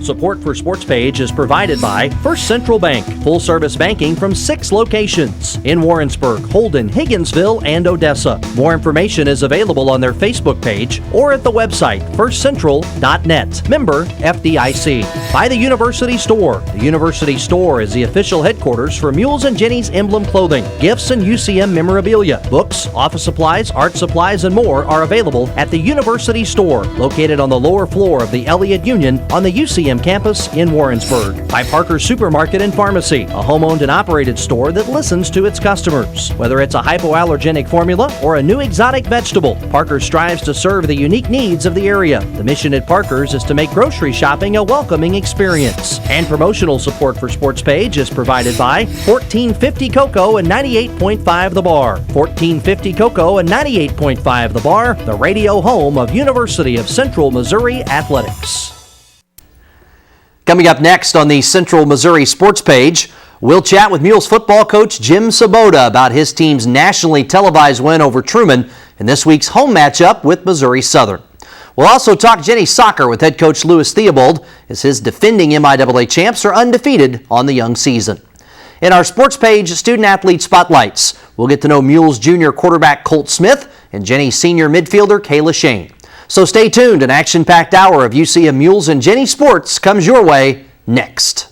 Support for SportsPage is provided by First Central Bank, full-service banking from 6 locations in Warrensburg, Holden, Higginsville, and Odessa. More information is available on their Facebook page or at the website firstcentral.net. Member FDIC. By the University Store. The University Store is the official headquarters for Mules and Jennies emblem clothing, gifts, and UCM memorabilia. Books, office supplies, art supplies, and more are available at the University Store, located on the lower floor of the Elliott Union on the UCM campus in Warrensburg. By Parker's Supermarket and Pharmacy, a home-owned and operated store that listens to its customers. Whether it's a hypoallergenic formula or a new exotic vegetable, Parker strives to serve the unique needs of the area. The mission at Parker's is to make grocery shopping a welcoming experience. And promotional support for SportsPage is provided by 1450 Cocoa and 98.5 The Bar. 1450 Cocoa and 98.5 The Bar, the radio home of University of Central Missouri Athletics. Coming up next on the Central Missouri Sports Page, we'll chat with Mules football coach Jim Svoboda about his team's nationally televised win over Truman in this week's home matchup with Missouri Southern. We'll also talk Jennies Soccer with head coach Theobald as his defending MIAA champs are undefeated on the young season. In our Sports Page Student Athlete Spotlights, we'll get to know Mules Junior Quarterback Colter Smith and Jennies Senior Midfielder Kayla Shain. So stay tuned. An action-packed hour of UCM Mules and Jennies Sports comes your way next.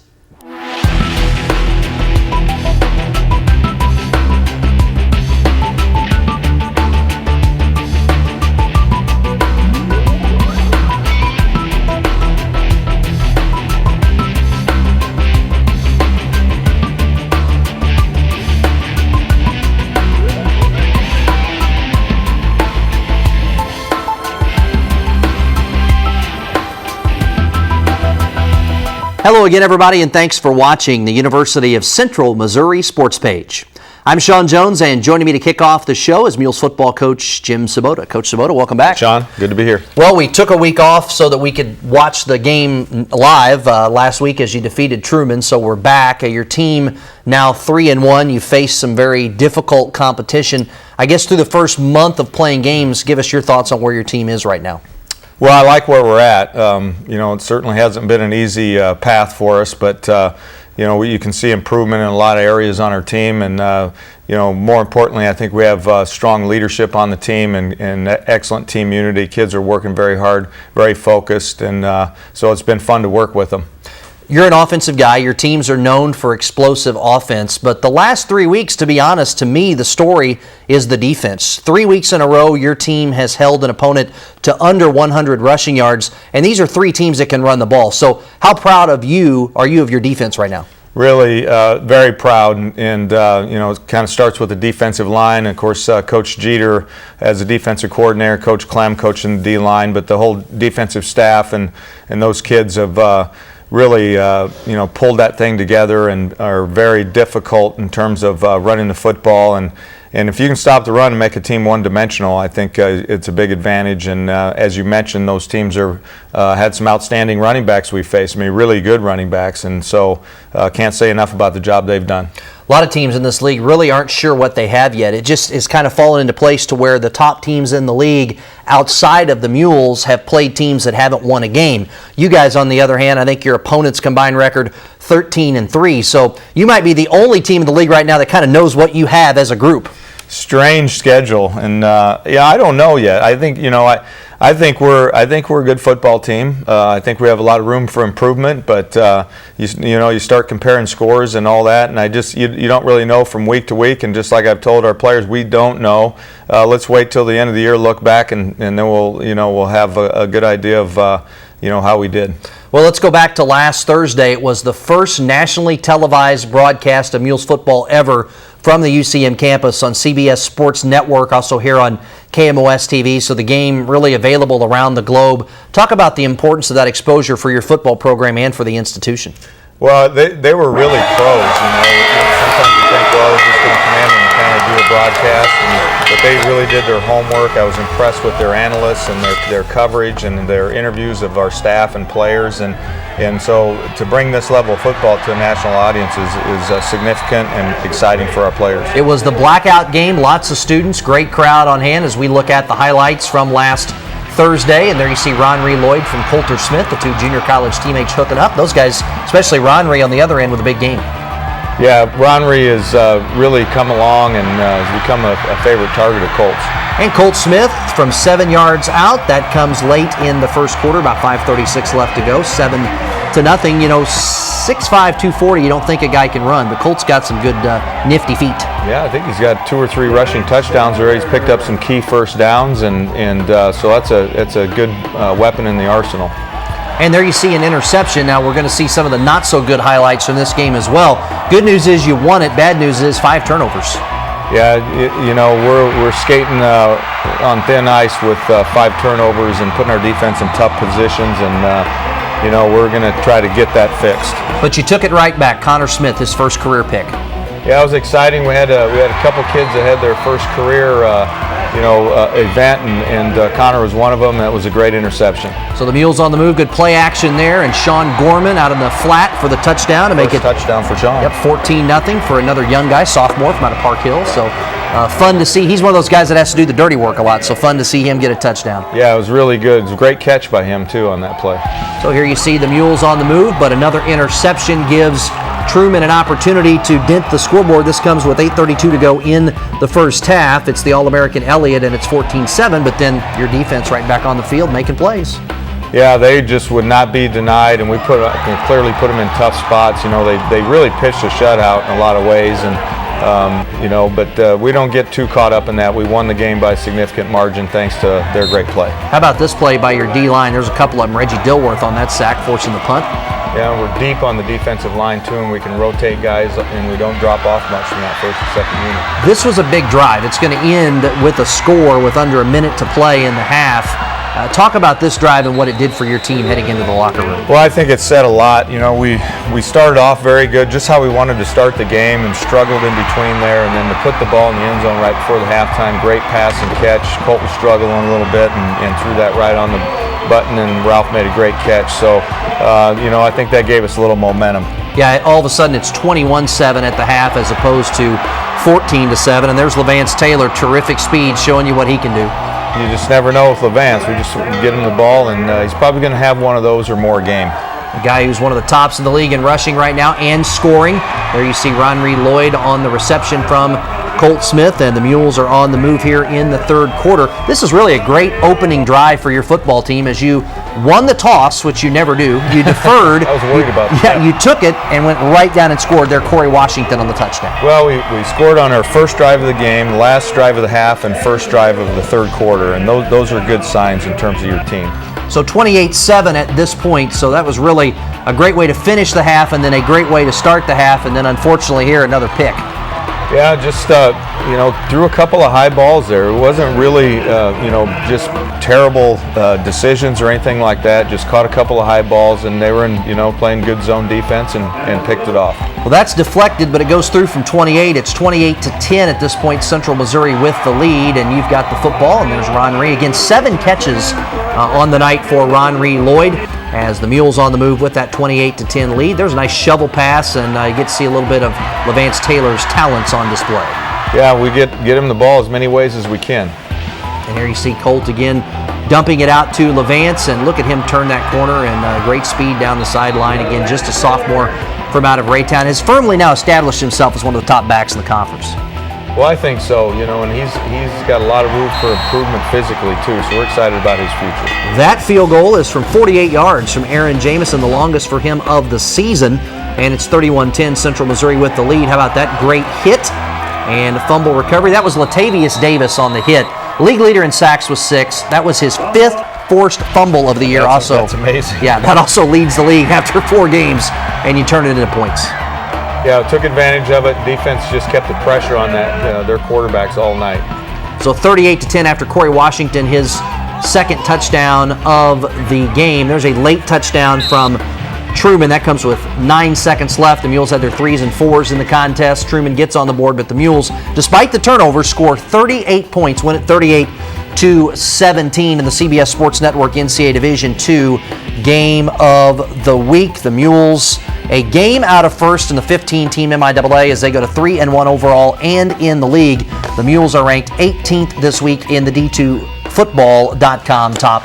Hello again, everybody, and thanks for watching the University of Central Missouri Sports Page. I'm Shawn Jones, and joining me to kick off the show is Mules football coach Jim Svoboda. Coach Svoboda, welcome back. Shawn, good to be here. Well, we took a week off so that we could watch the game live last week as you defeated Truman, so we're back. Your team now 3-1. You faced some very difficult competition. I guess through the first month of playing games, give us your thoughts on where your team is right now. Well, I like where we're at. It certainly hasn't been an easy path for us, but you can see improvement in a lot of areas on our team, and more importantly, I think we have strong leadership on the team and excellent team unity. Kids are working very hard, very focused, and so it's been fun to work with them. You're an offensive guy. Your teams are known for explosive offense. But the last 3 weeks, to be honest, to me, the story is the defense. 3 weeks in a row, your team has held an opponent to under 100 rushing yards. And these are 3 teams that can run the ball. So how proud are you of your defense right now? Really very proud, and it kind of starts with the defensive line. Of course, Coach Jeter as a defensive coordinator, Coach Clem coaching the D-line, but the whole defensive staff and those kids have really pulled that thing together and are very difficult in terms of running the football. And if you can stop the run and make a team one-dimensional, I think it's a big advantage. And as you mentioned, those teams had some outstanding running backs we faced. I mean, really good running backs. And so can't say enough about the job they've done. A lot of teams in this league really aren't sure what they have yet. It just is kind of fallen into place to where the top teams in the league outside of the Mules have played teams that haven't won a game. You guys, on the other hand, I think your opponent's combined record 13-3. So you might be the only team in the league right now that kind of knows what you have as a group. Strange schedule, and I don't know yet. I think I think we're a good football team. I think we have a lot of room for improvement, but you start comparing scores and all that, and you don't really know from week to week. And just like I've told our players, we don't know. Let's wait till the end of the year, look back, and then we'll have a good idea of how we did. Well, let's go back to last Thursday. It was the first nationally televised broadcast of Mules football ever from the UCM campus on CBS Sports Network, also here on KMOS-TV, so the game really available around the globe. Talk about the importance of that exposure for your football program and for the institution. Well, they were really pros. Sometimes you think, well, they're just going to come in and kind of do a broadcast, but they really did their homework. I was impressed with their analysts and their coverage and their interviews of our staff and players, and so to bring this level of football to a national audience is significant and exciting for our players. It was the blackout game, lots of students, great crowd on hand as we look at the highlights from last Thursday, and there you see Ronry Lloyd from Colter Smith, the two junior college teammates hooking up. Those guys, especially Ronry on the other end with a big game. Yeah, Ronry has really come along and has become a favorite target of Colts. And Colt Smith from 7 yards out. That comes late in the first quarter, about 5:36 left to go. 7-0. You know, 6'5", 240, you don't think a guy can run, but Colt's got some good nifty feet. Yeah, I think he's got 2 or 3 rushing touchdowns already. He's picked up some key first downs, and so that's a good weapon in the arsenal. And there you see an interception. Now we're going to see some of the not so good highlights from this game as well. Good news is you won it. Bad news is 5 turnovers. Yeah, you know, we're skating on thin ice with 5 turnovers and putting our defense in tough positions, and you know, we're going to try to get that fixed. But you took it right back. Colter Smith, his first career pick. Yeah, it was exciting. We had a couple kids that had their first career event, and Connor was one of them. That was a great interception. So the Mules on the move, good play action there, and Shawn Gorman out in the flat for the touchdown to make it touchdown for Shawn. Yep, 14-0 for another young guy, sophomore from out of Park Hill. So fun to see. He's one of those guys that has to do the dirty work a lot. So fun to see him get a touchdown. Yeah, it was really good. It was a great catch by him too on that play. So here you see the Mules on the move, but another interception gives Truman an opportunity to dent the scoreboard. This comes with 8:32 to go in the first half. It's the All-American Elliott, and it's 14-7, but then your defense right back on the field making plays. Yeah, they just would not be denied, and we clearly put them in tough spots. You know, they really pitched a shutout in a lot of ways, and but we don't get too caught up in that. We won the game by a significant margin thanks to their great play. How about this play by your D-line? There's a couple of them. Reggie Dilworth on that sack, forcing the punt. Yeah, we're deep on the defensive line too, and we can rotate guys, and we don't drop off much from that first and second unit. This was a big drive. It's going to end with a score with under a minute to play in the half. Talk about this drive and what it did for your team heading into the locker room. Well, I think it said a lot. You know, we started off very good, just how we wanted to start the game, and struggled in between there, and then to put the ball in the end zone right before the halftime, great pass and catch. Colt was struggling a little bit and threw that right on the button, and Ralph made a great catch. So, I think that gave us a little momentum. Yeah, all of a sudden it's 21-7 at the half as opposed to 14-7, and there's Levance Taylor, terrific speed, showing you what he can do. You just never know with Levance. We just get him the ball, and he's probably going to have one of those or more a game. A guy who's one of the tops in the league in rushing right now and scoring. There you see Ronry Lloyd on the reception from Colt Smith, and the Mules are on the move here in the third quarter. This is really a great opening drive for your football team as you won the toss, which you never do. You deferred. I was worried about that. Yeah, you took it and went right down and scored there, Corey Washington on the touchdown. Well, we scored on our first drive of the game, last drive of the half, and first drive of the third quarter, and those are good signs in terms of your team. So 28-7 at this point, so that was really a great way to finish the half and then a great way to start the half, and then unfortunately here another pick. Yeah, just threw a couple of high balls there. It wasn't really just terrible decisions or anything like that. Just caught a couple of high balls, and they were in playing good zone defense and picked it off. Well, that's deflected, but it goes through from 28. It's 28-10 at this point. Central Missouri with the lead, and you've got the football, and there's Ronry again. 7 catches on the night for Ronry Lloyd, as the Mules on the move with that 28-10 lead. There's a nice shovel pass, and you get to see a little bit of Levance Taylor's talents on display. Yeah, we get him the ball as many ways as we can. And here you see Colt again dumping it out to Levance, and look at him turn that corner, and great speed down the sideline. Again, just a sophomore from out of Raytown. Has firmly now established himself as one of the top backs in the conference. Well, I think so, and he's got a lot of room for improvement physically too, so we're excited about his future. That field goal is from 48 yards from Aaron Jamison, the longest for him of the season, and it's 31-10, Central Missouri with the lead. How about that great hit and a fumble recovery? That was Latavius Davis on the hit. League leader in sacks was 6. That was his 5th forced fumble of the year. That's amazing. Yeah, that also leads the league after 4 games, and you turn it into points. Yeah, took advantage of it. Defense just kept the pressure on that their quarterbacks all night. So 38-10 after Corey Washington, his second touchdown of the game. There's a late touchdown from Truman. That comes with 9 seconds left. The Mules had their 3s and 4s in the contest. Truman gets on the board, but the Mules, despite the turnover, score 38 points, win at 38-17 in the CBS Sports Network NCAA Division II Game of the Week. The Mules, a game out of first in the 15-team MIAA as they go to 3-1 overall and in the league. The Mules are ranked 18th this week in the D2Football.com top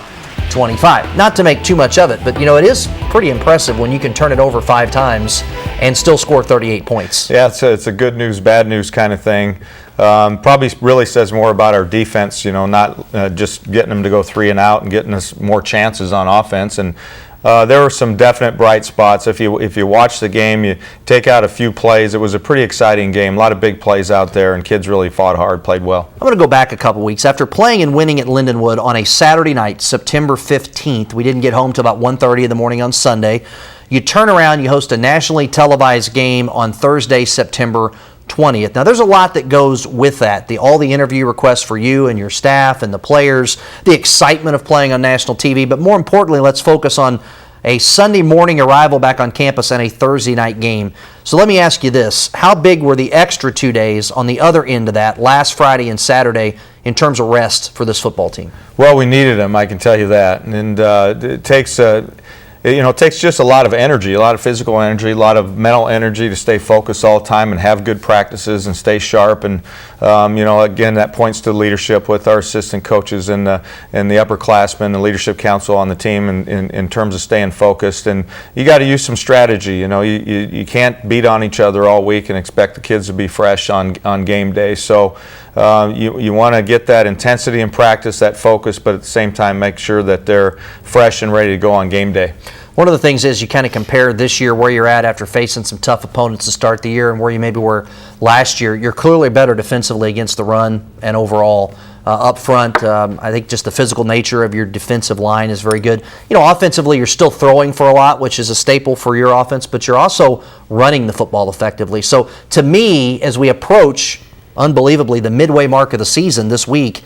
25. Not to make too much of it, but it is pretty impressive when you can turn it over 5 times and still score 38 points. Yeah, it's a good news, bad news kind of thing. Probably really says more about our defense, not just getting them to go 3 and out and getting us more chances on offense. And there were some definite bright spots. If you watch the game, you take out a few plays. It was a pretty exciting game. A lot of big plays out there, and kids really fought hard, played well. I'm going to go back a couple weeks. After playing and winning at Lindenwood on a Saturday night, September 15th, we didn't get home till about 1:30 in the morning on Sunday. You turn around, you host a nationally televised game on Thursday, September 20th. Now, there's a lot that goes with that. All the interview requests for you and your staff and the players, the excitement of playing on national TV, but more importantly, let's focus on a Sunday morning arrival back on campus and a Thursday night game. So let me ask you this. How big were the extra 2 days on the other end of that, last Friday and Saturday, in terms of rest for this football team? Well, we needed them, I can tell you that. And it takes just a lot of energy, a lot of physical energy, a lot of mental energy to stay focused all the time and have good practices and stay sharp. And again, that points to leadership with our assistant coaches and the upperclassmen, the leadership council on the team in terms of staying focused. And you got to use some strategy. You can't beat on each other all week and expect the kids to be fresh on game day. So you want to get that intensity in practice, that focus, but at the same time make sure that they're fresh and ready to go on game day. One of the things is you kind of compare this year where you're at after facing some tough opponents to start the year and where you maybe were last year. You're clearly better defensively against the run and overall up front. I think just the physical nature of your defensive line is very good. Offensively, you're still throwing for a lot, which is a staple for your offense, but you're also running the football effectively. So to me, as we approach, unbelievably, the midway mark of the season this week,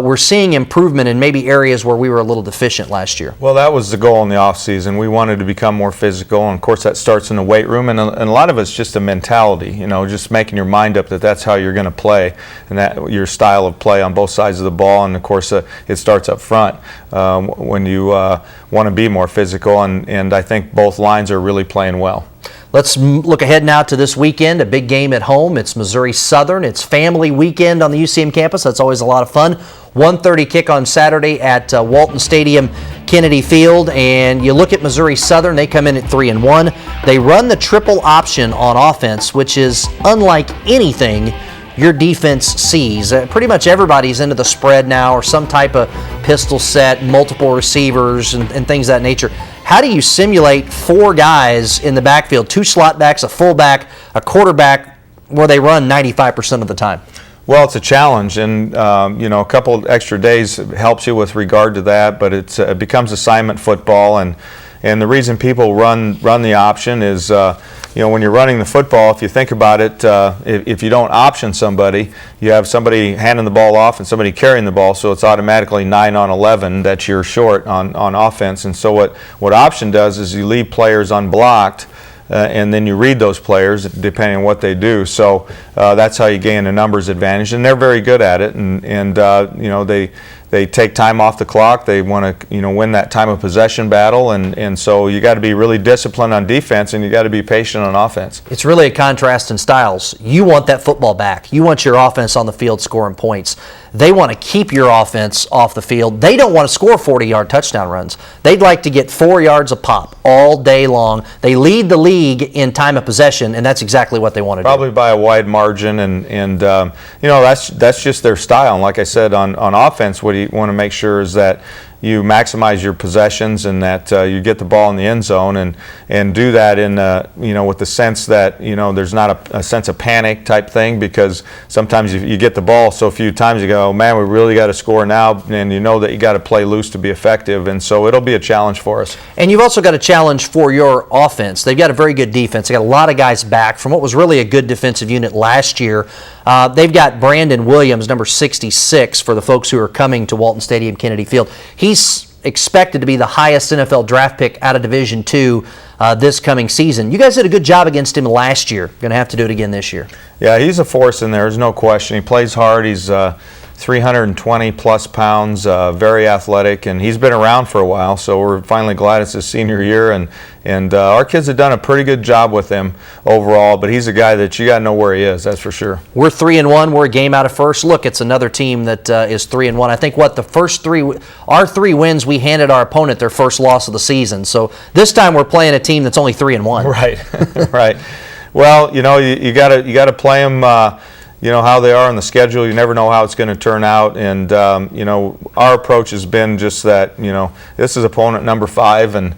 we're seeing improvement in maybe areas where we were a little deficient last year. Well, that was the goal in the offseason. We wanted to become more physical, and of course that starts in the weight room, and a lot of it's just a mentality, just making your mind up that that's how you're going to play, and that your style of play on both sides of the ball, and of course it starts up front when you want to be more physical, and I think both lines are really playing well. Let's look ahead now to this weekend, a big game at home. It's Missouri Southern. It's family weekend on the UCM campus. That's always a lot of fun. 1:30 kick on Saturday at Walton Stadium, Kennedy Field. And you look at Missouri Southern, they come in at 3-1. They run the triple option on offense, which is unlike anything your defense sees. Pretty much everybody's into the spread now or some type of pistol set, multiple receivers, and things of that nature. How do you simulate 4 guys in the backfield, 2 slot backs, a fullback, a quarterback, where they run 95% of the time? Well, it's a challenge, and a couple of extra days helps you with regard to that, but it becomes assignment football, and the reason people run the option is when you're running the football, if you think about it, if you don't option somebody, you have somebody handing the ball off and somebody carrying the ball, so it's automatically 9 on 11 that you're short on offense. And so what option does is you leave players unblocked, and then you read those players depending on what they do. So that's how you gain a numbers advantage, and they're very good at it. And they take time off the clock. They want to win that time of possession battle, and so you got to be really disciplined on defense, and you got to be patient on offense. It's really a contrast in styles. You want that football back. You want your offense on the field scoring points. They want to keep your offense off the field. They don't want to score 40-yard touchdown runs. They'd like to get 4 yards a pop all day long. They lead the league in time of possession, and that's exactly what they want to do. Probably by a wide margin, and that's just their style. And like I said, on offense, what you want to make sure is that you maximize your possessions and that you get the ball in the end zone and do that in with the sense that there's not a sense of panic type thing, because sometimes you get the ball so few times you go, man, we really got to score now, and that you got to play loose to be effective, and so it'll be a challenge for us. And you've also got a challenge for your offense. They've got a very good defense. They got a lot of guys back from what was really a good defensive unit last year. They've got Brandon Williams, number 66, for the folks who are coming to Walton Stadium, Kennedy Field. He's expected to be the highest NFL draft pick out of Division II this coming season. You guys did a good job against him last year. Going to have to do it again this year. Yeah, he's a force in there. There's no question. He plays hard. He's 320 plus pounds, very athletic, and he's been around for a while, so we're finally glad it's his senior year, and our kids have done a pretty good job with him overall, but he's a guy that you got to know where he is, that's for sure. We're 3-1. We're a game out of first. Look, it's another team that is 3-1. I think our 3 wins, we handed our opponent their first loss of the season. So this time we're playing a team that's only 3-1. Right, right. Well, you got to play them. How they are on the schedule. You never know how it's going to turn out, and our approach has been just that. This is opponent number 5, and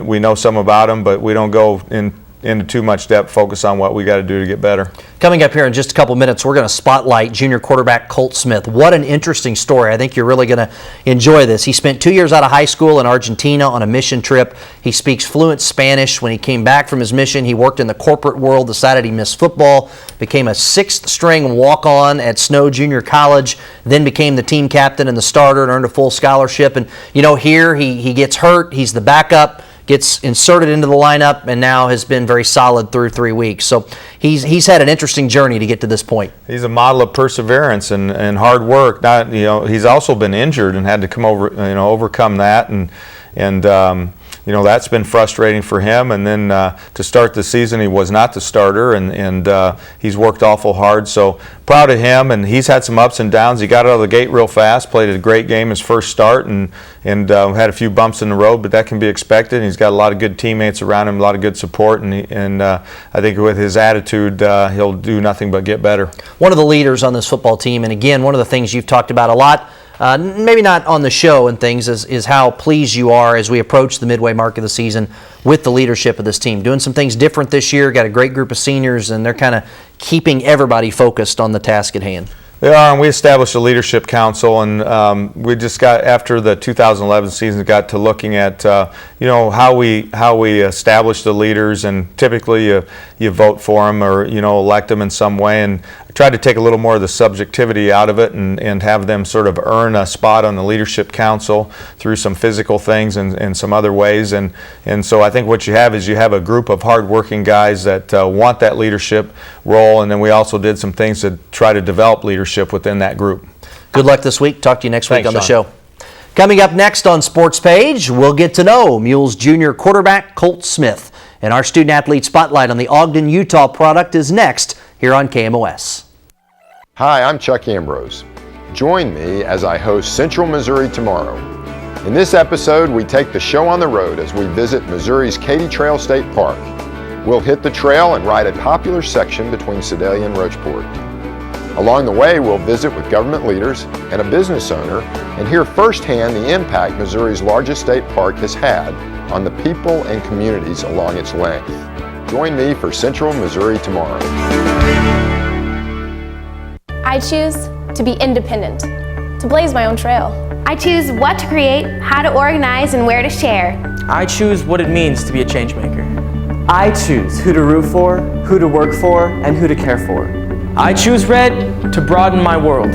we know some about them, but we don't go into too much depth. Focus on what we got to do to get better. Coming up here in just a couple minutes, we're going to spotlight junior quarterback Colter Smith. What an interesting story. I think you're really going to enjoy this. He spent 2 years out of high school in Argentina on a mission trip. He speaks fluent Spanish. When he came back from his mission, he worked in the corporate world, decided he missed football, became a 6th-string walk-on at Snow Junior College, then became the team captain and the starter and earned a full scholarship. And, here he gets hurt. He's the backup, gets inserted into the lineup, and now has been very solid through 3 weeks. So he's had an interesting journey to get to this point. He's a model of perseverance and hard work. He's also been injured and had to overcome that, and that's been frustrating for him. And then to start the season, he was not the starter, and he's worked awful hard. So proud of him, and he's had some ups and downs. He got out of the gate real fast, played a great game his first start, and had a few bumps in the road, but that can be expected. And he's got a lot of good teammates around him, a lot of good support, and I think with his attitude, he'll do nothing but get better. One of the leaders on this football team, and again, one of the things you've talked about a lot, maybe not on the show and things, is how pleased you are as we approach the midway mark of the season with the leadership of this team. Doing some things different this year, got a great group of seniors, and they're kind of keeping everybody focused on the task at hand. They are, and we established a leadership council, and we just got, after the 2011 season, got to looking at how we establish the leaders, and typically you vote for them or elect them in some way, and I tried to take a little more of the subjectivity out of it and have them sort of earn a spot on the leadership council through some physical things and some other ways, and so I think what you have is you have a group of hardworking guys that want that leadership role, and then we also did some things to try to develop leadership within that group. Good luck this week. Talk to you next week on the Shawn. show. Coming up next on Sports Page, we'll get to know Mules junior quarterback Colter Smith. And our Student Athlete Spotlight on the Ogden, Utah product is next here on KMOS. Hi, I'm Chuck Ambrose. Join me as I host Central Missouri Tomorrow. In this episode, we take the show on the road as we visit Missouri's Katy Trail State Park. We'll hit the trail and ride a popular section between Sedalia and Rocheport. Along the way, we'll visit with government leaders and a business owner and hear firsthand the impact Missouri's largest state park has had on the people and communities along its length. Join me for Central Missouri Tomorrow. I choose to be independent, to blaze my own trail. I choose what to create, how to organize, and where to share. I choose what it means to be a change maker. I choose who to root for, who to work for, and who to care for. I choose red to broaden my world.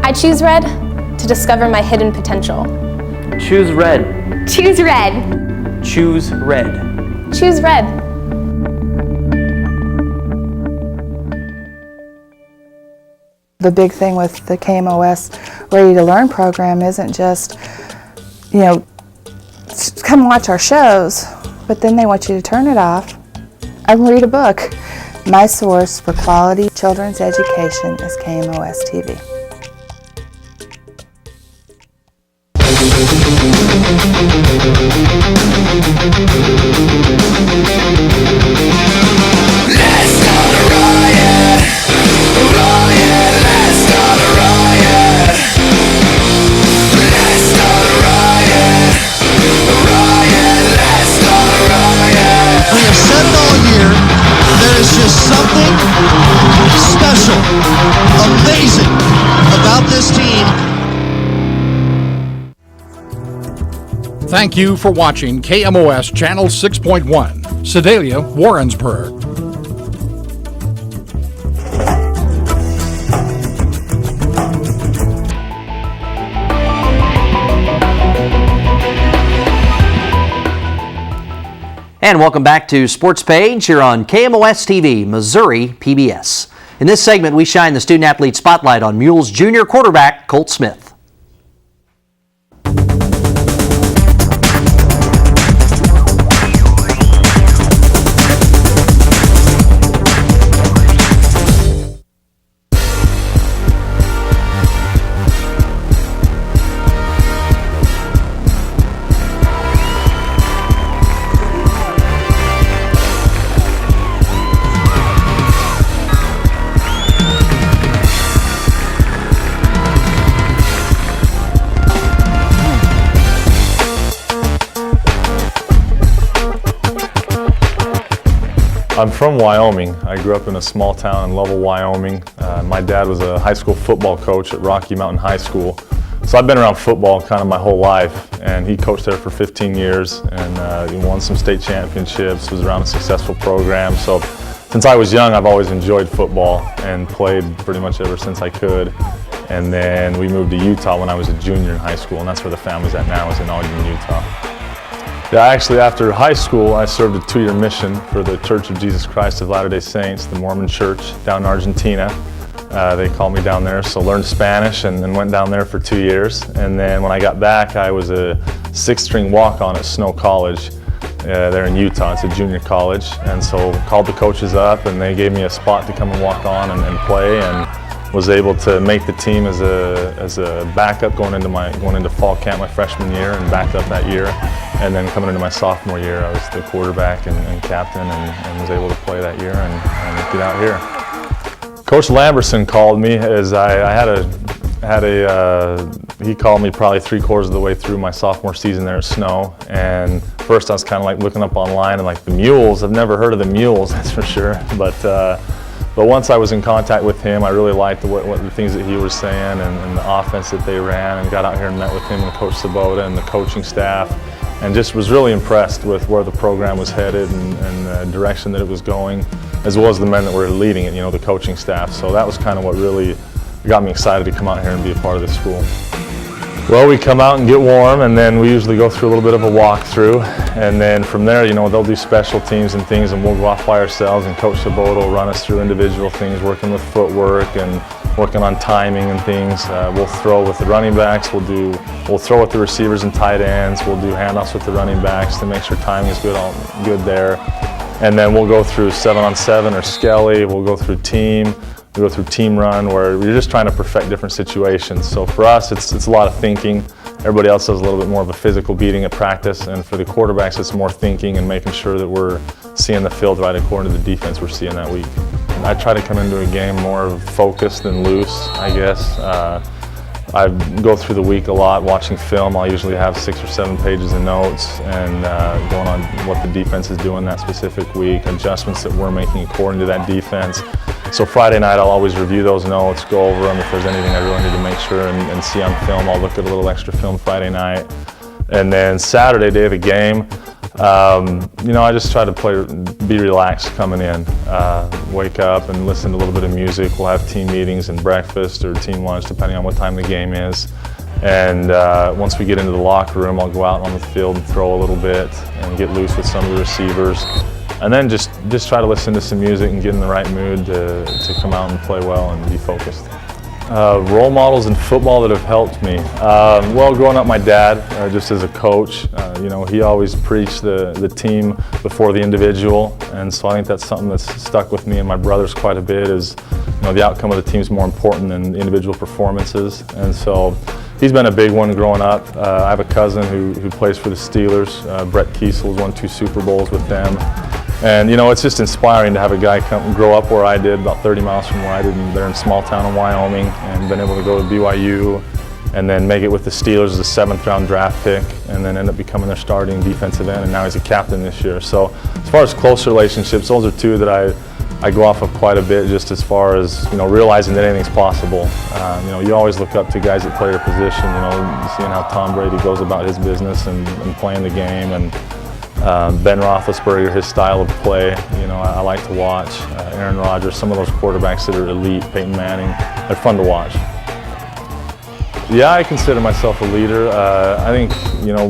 I choose red to discover my hidden potential. Choose red. Choose red. Choose red. Choose red. The big thing with the KMOS Ready to Learn program isn't just, come watch our shows, but then they want you to turn it off and read a book. My source for quality children's education is KMOS-TV. Let's start a riot, let's start a riot. Let's start a riot, let's start a riot. We have said it all year, there is just something special, amazing about this team. Thank you for watching KMOS Channel 6.1, Sedalia, Warrensburg. And welcome back to Sports Page here on KMOS-TV, Missouri PBS. In this segment, we shine the student athlete spotlight on Mules Junior Quarterback Colter Smith. I'm from Wyoming. I grew up in a small town in Lovell, Wyoming. My dad was a high school football coach at Rocky Mountain High School. So I've been around football kind of my whole life, and he coached there for 15 years and he won some state championships, was around a successful program. So since I was young, I've always enjoyed football and played pretty much ever since I could. And then we moved to Utah when I was a junior in high school, and that's where the family's at now, is in Ogden, Utah. Yeah, actually after high school, I served a 2-year mission for the Church of Jesus Christ of Latter-day Saints, the Mormon Church down in Argentina. They called me down there, so learned Spanish and went down there for 2 years. And then when I got back, I was a 6th-string walk-on at Snow College there in Utah. It's a junior college. And so called the coaches up, and they gave me a spot to come and walk on and play, and was able to make the team as a backup going into fall camp my freshman year, and backed up that year. And then coming into my sophomore year, I was the quarterback and captain, and was able to play that year and get out here. Coach Lamberson called me as he called me probably 3/4 of the way through my sophomore season there at Snow. And first I was kind of like looking up online and like the Mules. I've never heard of the Mules, that's for sure. But once I was in contact with him, I really liked what the things that he was saying and the offense that they ran, and got out here and met with him and Coach Svoboda and the coaching staff, and just was really impressed with where the program was headed and the direction that it was going, as well as the men that were leading it, the coaching staff. So that was kind of what really got me excited to come out here and be a part of this school. Well, we come out and get warm, and then we usually go through a little bit of a walkthrough, and then from there, they'll do special teams and things, and we'll go off by ourselves, and Coach Svoboda will run us through individual things, working with footwork and working on timing and things. We'll throw with the running backs, we'll throw with the receivers and tight ends, we'll do handoffs with the running backs to make sure timing is good there. And then we'll go through 7-on-7 or skelly, we'll go through team. We go through team run, where we're just trying to perfect different situations. So for us, it's a lot of thinking. Everybody else does a little bit more of a physical beating at practice, and for the quarterbacks, it's more thinking and making sure that we're seeing the field right according to the defense we're seeing that week. I try to come into a game more focused than loose, I guess. I go through the week a lot watching film. I'll usually have 6 or 7 pages of notes and going on what the defense is doing that specific week, adjustments that we're making according to that defense. So Friday night I'll always review those notes, go over them. If there's anything I really need to make sure and see on film, I'll look at a little extra film Friday night. And then Saturday, day of the game, I just try to be relaxed coming in, wake up and listen to a little bit of music. We'll have team meetings and breakfast or team lunch, depending on what time the game is. And once we get into the locker room, I'll go out on the field and throw a little bit and get loose with some of the receivers. And then just try to listen to some music and get in the right mood to come out and play well and be focused. Role models in football that have helped me. Well, growing up, my dad, just as a coach, he always preached the team before the individual, and so I think that's something that's stuck with me and my brothers quite a bit. Is the outcome of the team is more important than the individual performances, and so he's been a big one growing up. I have a cousin who plays for the Steelers. Brett Kiesel's won 2 Super Bowls with them. And it's just inspiring to have a guy grow up where I did, about 30 miles from where I did. They're in a small town in Wyoming, and been able to go to BYU, and then make it with the Steelers as a 7th-round draft pick, and then end up becoming their starting defensive end, and now he's a captain this year. So as far as close relationships, those are 2 that I go off of quite a bit, just as far as realizing that anything's possible. You always look up to guys that play your position. Seeing how Tom Brady goes about his business and playing the game, and Ben Roethlisberger, his style of play, I like to watch. Aaron Rodgers, some of those quarterbacks that are elite, Peyton Manning, they're fun to watch. Yeah, I consider myself a leader. I think,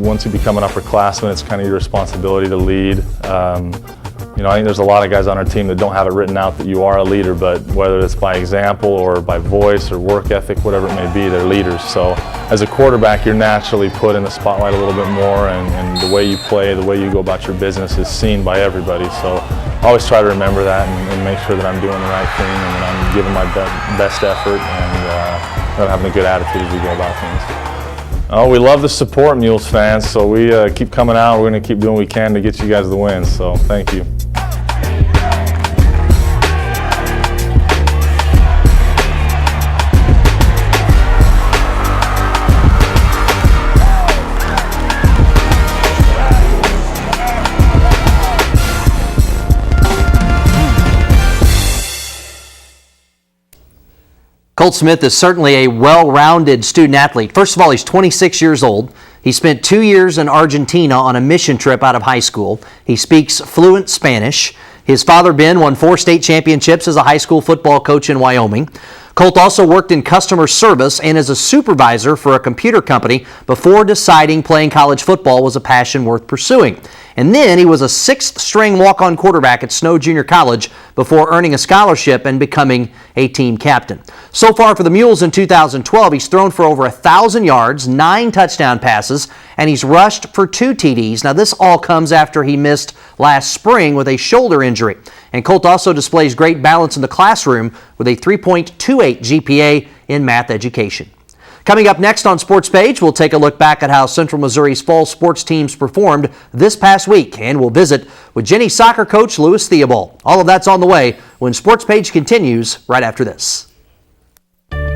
once you become an upperclassman, it's kind of your responsibility to lead. I think there's a lot of guys on our team that don't have it written out that you are a leader, but whether it's by example or by voice or work ethic, whatever it may be, they're leaders. So as a quarterback, you're naturally put in the spotlight a little bit more, and the way you play, the way you go about your business is seen by everybody. So I always try to remember that and make sure that I'm doing the right thing and that I'm giving my best effort and that I'm having a good attitude as we go about things. Oh, we love the support, Mules fans, so we keep coming out. We're going to keep doing what we can to get you guys the wins, so thank you. Colter Smith is certainly a well-rounded student athlete. First of all, he's 26 years old. He spent 2 years in Argentina on a mission trip out of high school. He speaks fluent Spanish. His father, Ben, won 4 state championships as a high school football coach in Wyoming. Colt also worked in customer service and as a supervisor for a computer company before deciding playing college football was a passion worth pursuing. And then he was a 6th-string walk-on quarterback at Snow Junior College before earning a scholarship and becoming a team captain. So far for the Mules in 2012, he's thrown for over 1,000 yards, 9 touchdown passes, and he's rushed for 2 TDs. Now this all comes after he missed last spring with a shoulder injury. And Colt also displays great balance in the classroom with a 3.28 GPA in math education. Coming up next on Sports Page, we'll take a look back at how Central Missouri's fall sports teams performed this past week, and we'll visit with Jennies Soccer coach Louis Theobald. All of that's on the way when Sports Page continues right after this.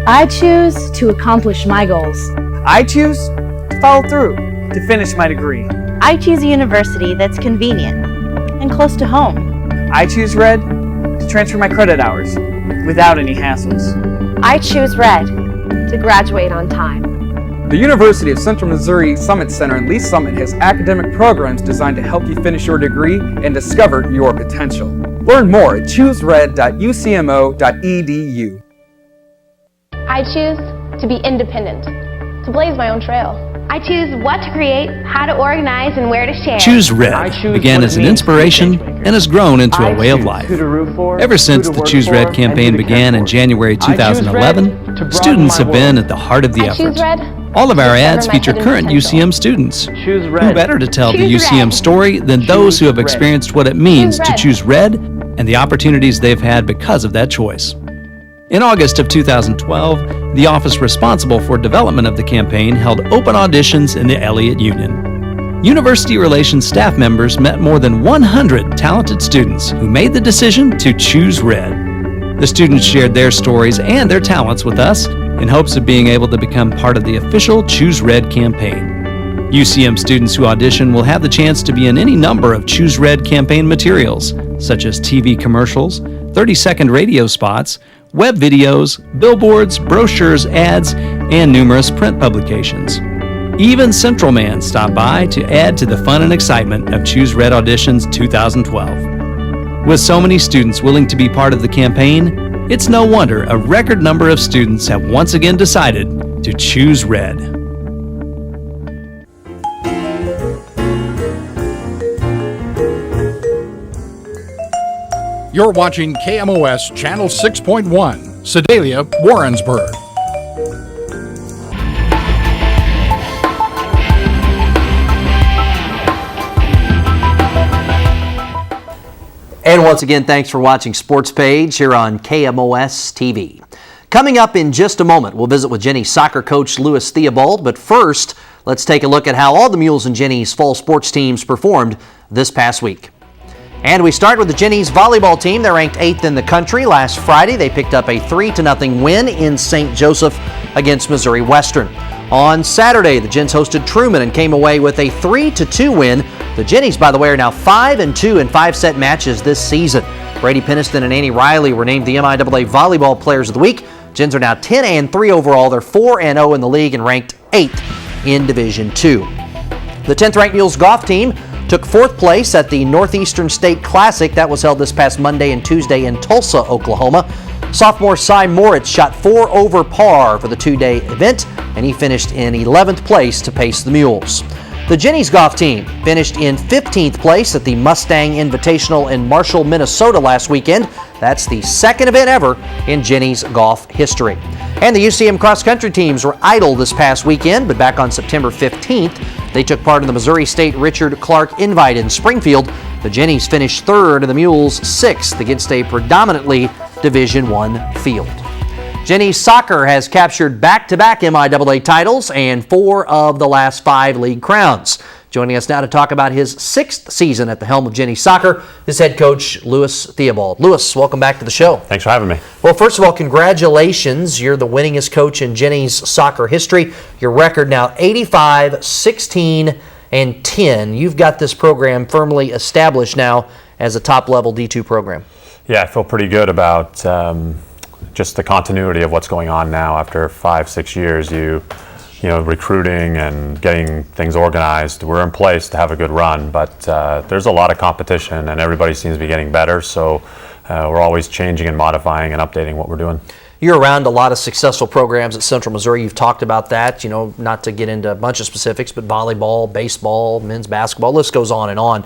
I choose to accomplish my goals. I choose to follow through, to finish my degree. I choose a university that's convenient and close to home. I choose Red to transfer my credit hours without any hassles. I choose Red to graduate on time. The University of Central Missouri Summit Center in Lee Summit has academic programs designed to help you finish your degree and discover your potential. Learn more at choosered.ucmo.edu. I choose to be independent, to blaze my own trail. I choose what to create, how to organize, and where to share. Choose Red began as an inspiration and has grown into a way of life. Ever since the Choose Red campaign began in January 2011, students have been at the heart of the effort. All of our ads feature current UCM students. Who better to tell the UCM story than those who have experienced what it means to choose Red and the opportunities they've had because of that choice. In August of 2012, the office responsible for development of the campaign held open auditions in the Elliott Union. University Relations staff members met more than 100 talented students who made the decision to choose Red. The students shared their stories and their talents with us in hopes of being able to become part of the official Choose Red campaign. UCM students who audition will have the chance to be in any number of Choose Red campaign materials, such as TV commercials, 30-second radio spots, web videos, billboards, brochures, ads, and numerous print publications. Even Central Man stopped by to add to the fun and excitement of Choose Red Auditions 2012. With so many students willing to be part of the campaign, it's no wonder a record number of students have once again decided to choose Red. You're watching KMOS Channel 6.1, Sedalia, Warrensburg. And once again, thanks for watching Sports Page here on KMOS-TV. Coming up in just a moment, we'll visit with Jennies Soccer coach Louis Theobald. But first, let's take a look at how all the Mules and Jennies fall sports teams performed this past week. And we start with the Jennies volleyball team. They're ranked 8th in the country. Last Friday, they picked up a 3-0 win in St. Joseph against Missouri Western. On Saturday, the Gens hosted Truman and came away with a 3-2 win. The Jennies, by the way, are now 5-2 in 5-set matches this season. Brady Peniston and Annie Riley were named the MIAA Volleyball Players of the Week. Gens are now 10-3 overall. They're 4-0 in the league and ranked 8th in Division II. The 10th-ranked Mules golf team took 4th place at the Northeastern State Classic. That was held this past Monday and Tuesday in Tulsa, Oklahoma. Sophomore Cy Moritz shot 4 over par for the 2-day event, and he finished in 11th place to pace the Mules. The Jennies golf team finished in 15th place at the Mustang Invitational in Marshall, Minnesota last weekend. That's the second event ever in Jennies golf history. And the UCM cross-country teams were idle this past weekend, but back on September 15th, they took part in the Missouri State Richard Clark Invite in Springfield. The Jennies finished third and the Mules sixth against a predominantly Division I field. Jennies Soccer has captured back-to-back MIAA titles and 4 of the last 5 league crowns. Joining us now to talk about his 6th season at the helm of Jennies Soccer is head coach Lewis Theobald. Lewis, welcome back to the show. Thanks for having me. Well, first of all, congratulations. You're the winningest coach in Jennies Soccer history. Your record now 85, 16, and 10. You've got this program firmly established now as a top-level D2 program. Yeah, I feel pretty good about just the continuity of what's going on now. After 5-6 years, you know, recruiting and getting things organized, we're in place to have a good run, but there's a lot of competition and everybody seems to be getting better, so we're always changing and modifying and updating what we're doing. You're around a lot of successful programs at Central Missouri. You've talked about that, you know, not to get into a bunch of specifics, but volleyball, baseball, men's basketball, list goes on and on.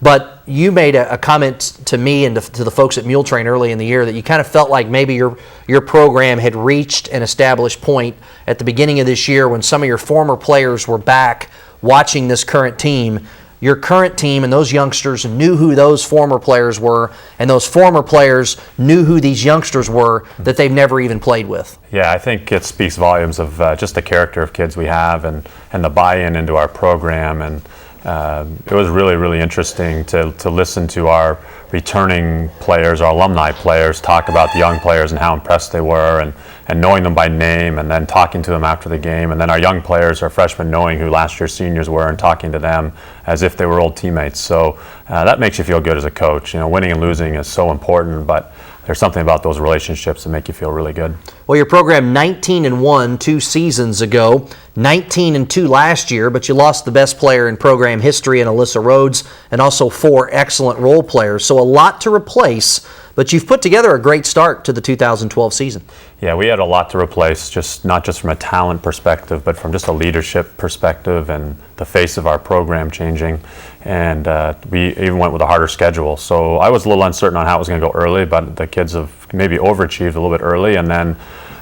But you made a comment to me and to the folks at Mule Train early in the year that you kind of felt like maybe your program had reached an established point at the beginning of this year when some of your former players were back watching this current team. Your current team and those youngsters knew who those former players were, and those former players knew who these youngsters were that they've never even played with. Yeah, I think it speaks volumes of just the character of kids we have and the buy-in into our program. And it was really, really interesting to listen to our returning players, our alumni players, talk about the young players and how impressed they were and knowing them by name and then talking to them after the game. And then our young players, our freshmen, knowing who last year's seniors were and talking to them as if they were old teammates. So that makes you feel good as a coach. You know, winning and losing is so important, but there's something about those relationships that make you feel really good. Well, your program 19-1 2 seasons ago, 19-2 last year, but you lost the best player in program history in Alyssa Rhodes and also 4 excellent role players. So a lot to replace, but you've put together a great start to the 2012 season. Yeah, we had a lot to replace, not just from a talent perspective, but from just a leadership perspective and the face of our program changing. And we even went with a harder schedule. So I was a little uncertain on how it was going to go early, but the kids have maybe overachieved a little bit early. And then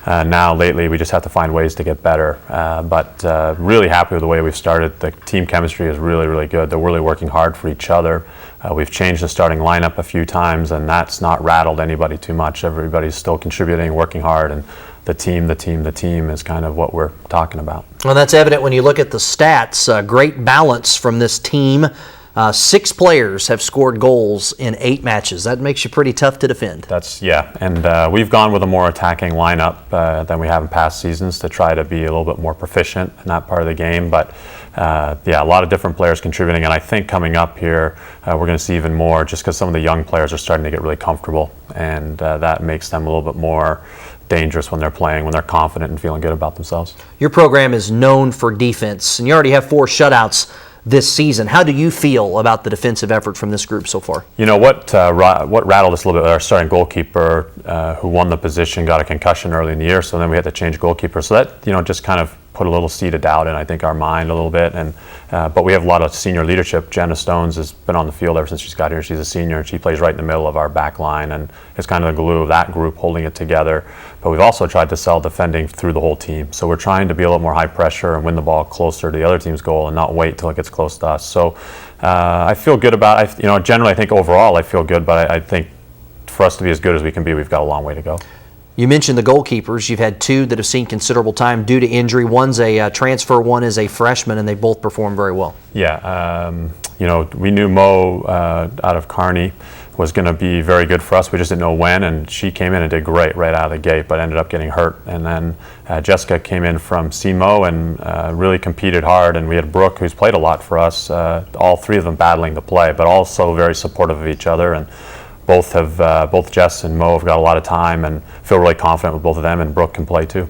now lately we just have to find ways to get better. But really happy with the way we've started. The team chemistry is really, really good. They're really working hard for each other. We've changed the starting lineup a few times, and that's not rattled anybody too much. Everybody's still contributing, working hard, and the team is kind of what we're talking about. Well, that's evident when you look at the stats. Great balance from this team. 6 players have scored goals in 8 matches. That makes you pretty tough to defend. And we've gone with a more attacking lineup than we have in past seasons to try to be a little bit more proficient in that part of the game. But a lot of different players contributing, and I think coming up here we're going to see even more just because some of the young players are starting to get really comfortable, and that makes them a little bit more dangerous when they're playing, when they're confident and feeling good about themselves. Your program is known for defense, and you already have 4 shutouts this season. How do you feel about the defensive effort from this group so far? You know, what rattled us a little bit, our starting goalkeeper who won the position got a concussion early in the year, so then we had to change goalkeeper. So that, you know, just kind of put a little seed of doubt in, I think, our mind a little bit. And but we have a lot of senior leadership. Jenna Stones has been on the field ever since she's got here. She's a senior, and she plays right in the middle of our back line and is kind of the glue of that group holding it together. But we've also tried to sell defending through the whole team. So we're trying to be a little more high pressure and win the ball closer to the other team's goal and not wait till it gets close to us. So I feel good about it. You know, generally I think overall I feel good, but I think for us to be as good as we can be, we've got a long way to go. You mentioned the goalkeepers. You've had 2 that have seen considerable time due to injury. One's a transfer, one is a freshman, and they both performed very well. Yeah, you know, we knew Mo out of Kearney was going to be very good for us. We just didn't know when, and she came in and did great right out of the gate, but ended up getting hurt. And then Jessica came in from CMO and really competed hard, and we had Brooke, who's played a lot for us, all 3 of them battling to play, but also very supportive of each other. And both Jess and Mo have got a lot of time and feel really confident with both of them, and Brooke can play too.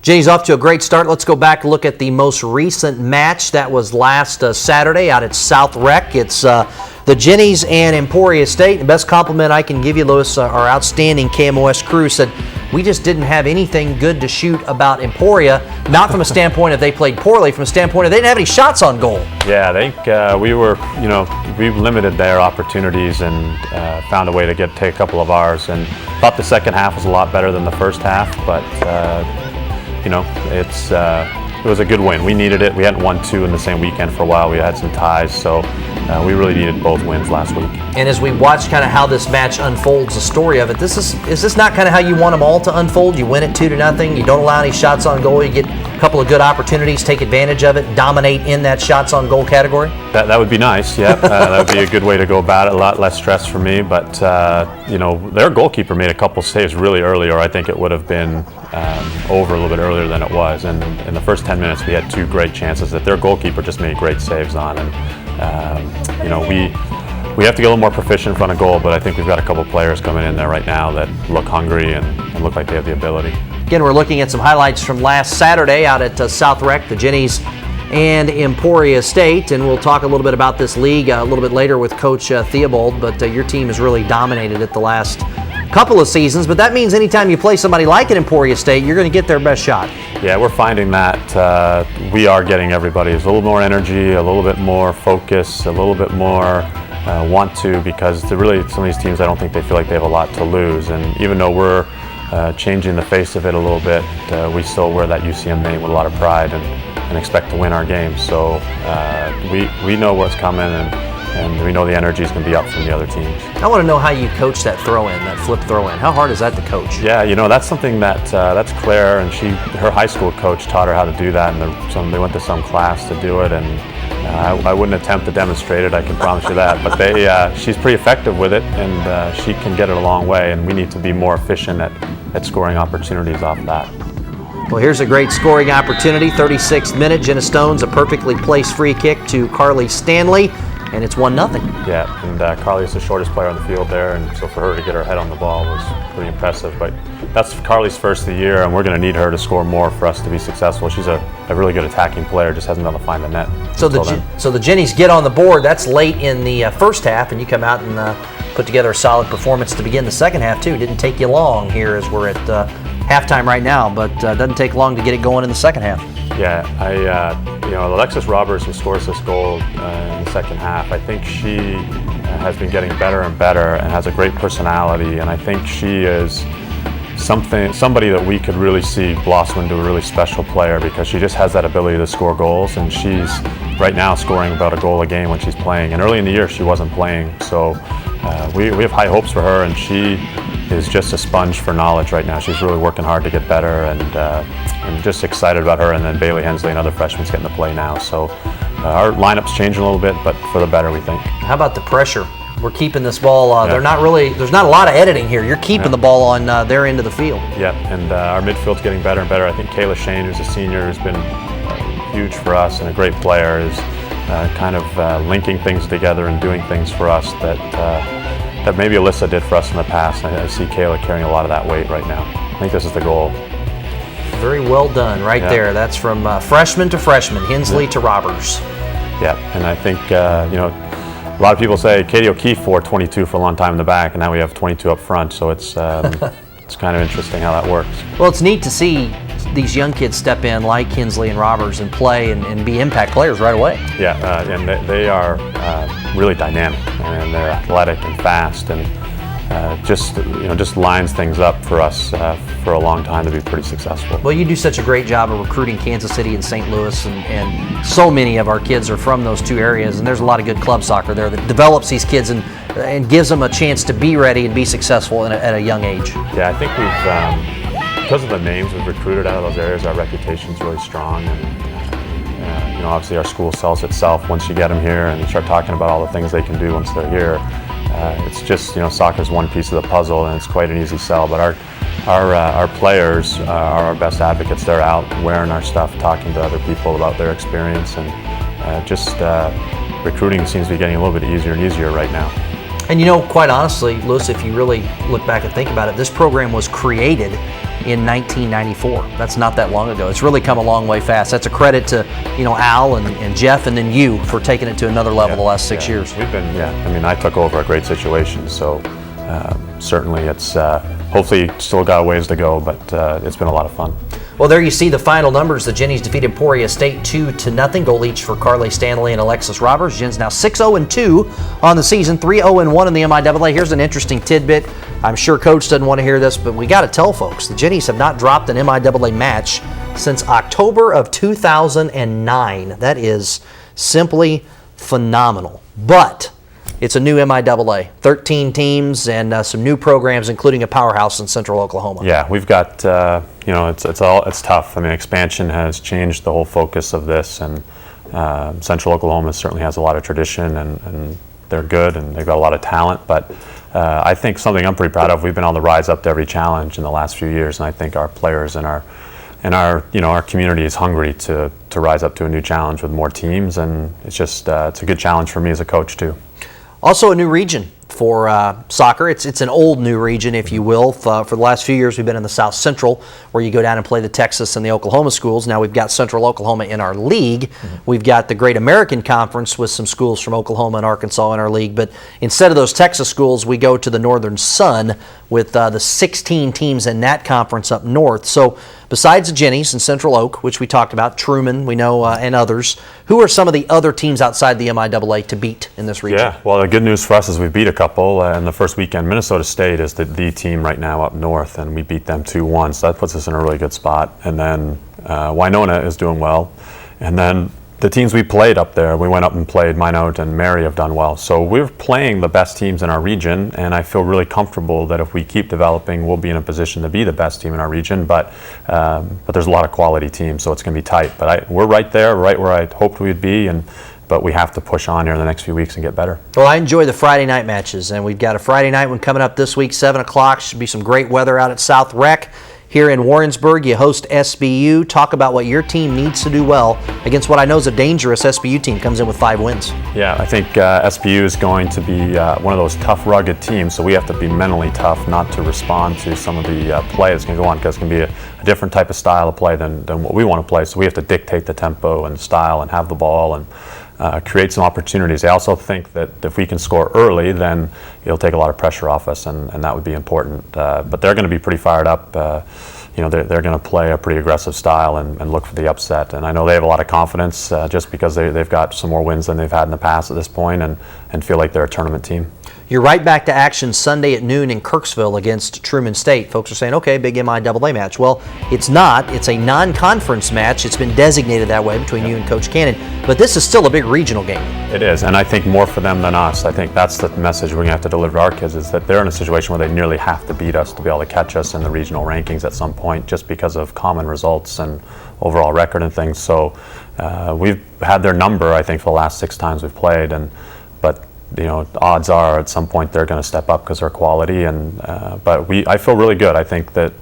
Jennies off to a great start. Let's go back and look at the most recent match. That was last Saturday out at South Rec. It's the Jennies and Emporia State. The best compliment I can give you, Lewis, our outstanding KMOS crew said we just didn't have anything good to shoot about Emporia, not from a standpoint of they played poorly, from a standpoint of they didn't have any shots on goal. Yeah, I think we limited their opportunities and found a way to take a couple of ours, and thought the second half was a lot better than the first half, but it was a good win. We needed it. We hadn't won 2 in the same weekend for a while. We had some ties, so we really needed both wins last week. And as we watch kind of how this match unfolds, the story of it, is this not kind of how you want them all to unfold? You win it 2-0, you don't allow any shots on goal, you get a couple of good opportunities, take advantage of it, dominate in that shots on goal category? That would be nice, yeah. That would be a good way to go about it, a lot less stress for me, but their goalkeeper made a couple saves really early, or I think it would have been over a little bit earlier than it was. And in the first 10 minutes, we had 2 great chances that their goalkeeper just made great saves on. And we have to get a little more proficient in front of goal, but I think we've got a couple players coming in there right now that look hungry and look like they have the ability. Again, we're looking at some highlights from last Saturday out at South Rec, the Jennies and Emporia State, and we'll talk a little bit about this league a little bit later with Coach Theobald, but your team has really dominated it the last couple of seasons, but that means anytime you play somebody like an Emporia State, you're going to get their best shot. Yeah, we're finding that we are getting everybody's a little more energy, a little bit more focus, a little bit more want to, because really some of these teams, I don't think they feel like they have a lot to lose, and even though we're changing the face of it a little bit, we still wear that UCM name with a lot of pride and expect to win our games. So we know what's coming, and we know the energy is going to be up from the other teams. I want to know how you coach that throw-in, that flip throw-in. How hard is that to coach? Yeah, that's something that's Claire, and her high school coach taught her how to do that, and they went to some class to do it, and I wouldn't attempt to demonstrate it, I can promise you that, but she's pretty effective with it, and she can get it a long way, and we need to be more efficient at scoring opportunities off that. Well, here's a great scoring opportunity, 36th minute, Jenna Stone's a perfectly placed free kick to Carly Stanley, and it's 1-0. Yeah, and Carly is the shortest player on the field there, and so for her to get her head on the ball was pretty impressive. But that's Carly's first of the year, and we're going to need her to score more for us to be successful. She's a really good attacking player, just hasn't been able to find the net. So the Jennies get on the board. That's late in the first half, and you come out and put together a solid performance to begin the second half too. Didn't take you long here as we're at halftime right now, but doesn't take long to get it going in the second half. Yeah, Alexis Roberts, who scores this goal in the second half, I think she has been getting better and better and has a great personality, and I think she is somebody that we could really see blossom into a really special player, because she just has that ability to score goals, and she's right now scoring about a goal a game when she's playing, and early in the year she wasn't playing, so we have high hopes for her, and she is just a sponge for knowledge right now. She's really working hard to get better, and I'm just excited about her. And then Bailey Hensley, another freshman's getting to play now. So our lineup's changing a little bit, but for the better, we think. How about the pressure? We're keeping this ball. There's not a lot of editing here. You're keeping the ball on their end of the field. Yeah, and our midfield's getting better and better. I think Kayla Shain, who's a senior, who's been huge for us and a great player, is kind of linking things together and doing things for us that maybe Alyssa did for us in the past. I see Kayla carrying a lot of that weight right now. I think this is the goal. Very well done there. That's from freshman to freshman, Hensley to Roberts. Yeah, and I think, a lot of people say Katie O'Keefe wore 22 for a long time in the back, and now we have 22 up front, so it's kind of interesting how that works. Well, it's neat to see these young kids step in like Hensley and Roberts and play and be impact players right away. Yeah, and they are really dynamic, and they're athletic and fast, and just lines things up for us for a long time to be pretty successful. Well, you do such a great job of recruiting Kansas City and St. Louis, and so many of our kids are from those two areas, and there's a lot of good club soccer there that develops these kids and gives them a chance to be ready and be successful at a young age. Yeah, I think we've because of the names we've recruited out of those areas, our reputation's really strong, and obviously our school sells itself once you get them here and you start talking about all the things they can do once they're here. It's just, soccer's one piece of the puzzle, and it's quite an easy sell, but our players are our best advocates. They're out wearing our stuff, talking to other people about their experience, and recruiting seems to be getting a little bit easier and easier right now. And quite honestly, Lewis, if you really look back and think about it, this program was created in 1994. That's not that long ago. It's really come a long way fast. That's a credit to Al and Jeff, and then you for taking it to another level the last 6 years. We've been, I took over a great situation, so certainly it's hopefully still got a ways to go, but it's been a lot of fun. Well, there you see the final numbers. The Jennies defeated Emporia State 2-0, goal each for Carly Stanley and Alexis Roberts. Jen's now 6-0-2 on the season, 3-0-1 in the MIAA. Here's an interesting tidbit. I'm sure Coach doesn't want to hear this, but we got to tell folks, the Jennies have not dropped an MIAA match since October of 2009. That is simply phenomenal. But it's a new MIAA, 13 teams and some new programs, including a powerhouse in Central Oklahoma. Yeah, we've got, it's tough. I mean, expansion has changed the whole focus of this, and Central Oklahoma certainly has a lot of tradition, and they're good, and they've got a lot of talent. But I think something I'm pretty proud of, we've been on the rise up to every challenge in the last few years, and I think our players and our community is hungry to rise up to a new challenge with more teams, and it's just it's a good challenge for me as a coach too. Also a new region for soccer. It's an old new region, if you will. For the last few years, we've been in the South Central, where you go down and play the Texas and the Oklahoma schools. Now we've got Central Oklahoma in our league. We've got the Great American Conference with some schools from Oklahoma and Arkansas in our league. But instead of those Texas schools, we go to the Northern Sun with the 16 teams in that conference up north. So besides the Jennies and Central Oak, which we talked about, Truman, we know, and others, who are some of the other teams outside the MIAA to beat in this region? Yeah, well, the good news for us is we've beat a couple. In the first weekend, Minnesota State is the team right now up north, and we beat them 2-1, so that puts us in a really good spot. And then Winona is doing well. And then the teams we played up there, we went up and played Minot and Mary have done well. So we're playing the best teams in our region, and I feel really comfortable that if we keep developing, we'll be in a position to be the best team in our region. But there's a lot of quality teams, so it's going to be tight. But we're right there, right where I hoped we'd be, but we have to push on here in the next few weeks and get better. Well, I enjoy the Friday night matches, and we've got a Friday night one coming up this week, 7 o'clock. Should be some great weather out at South Rec. Here in Warrensburg, you host SBU. Talk about what your team needs to do well against what I know is a dangerous SBU team. Comes in with 5 wins. Yeah, I think SBU is going to be one of those tough, rugged teams, so we have to be mentally tough not to respond to some of the play that's going to go on, because it's going to be a different type of style of play than what we want to play. So we have to dictate the tempo and style and have the ball and create some opportunities. I also think that if we can score early, then it'll take a lot of pressure off us, and that would be important. But they're going to be pretty fired up. They're going to play a pretty aggressive style and look for the upset. And I know they have a lot of confidence just because they've got some more wins than they've had in the past at this point, and feel like they're a tournament team. You're right back to action Sunday at noon in Kirksville against Truman State. Folks are saying, okay, big MIAA match. Well, it's not. It's a non-conference match. It's been designated that way between you and Coach Cannon. But this is still a big regional game. It is, and I think more for them than us. I think that's the message we're going to have to deliver to our kids, is that they're in a situation where they nearly have to beat us to be able to catch us in the regional rankings at some point, just because of common results and overall record and things. So we've had their number, I think, for the last 6 times we've played, but odds are at some point they're going to step up because they're quality. But I feel really good. I think that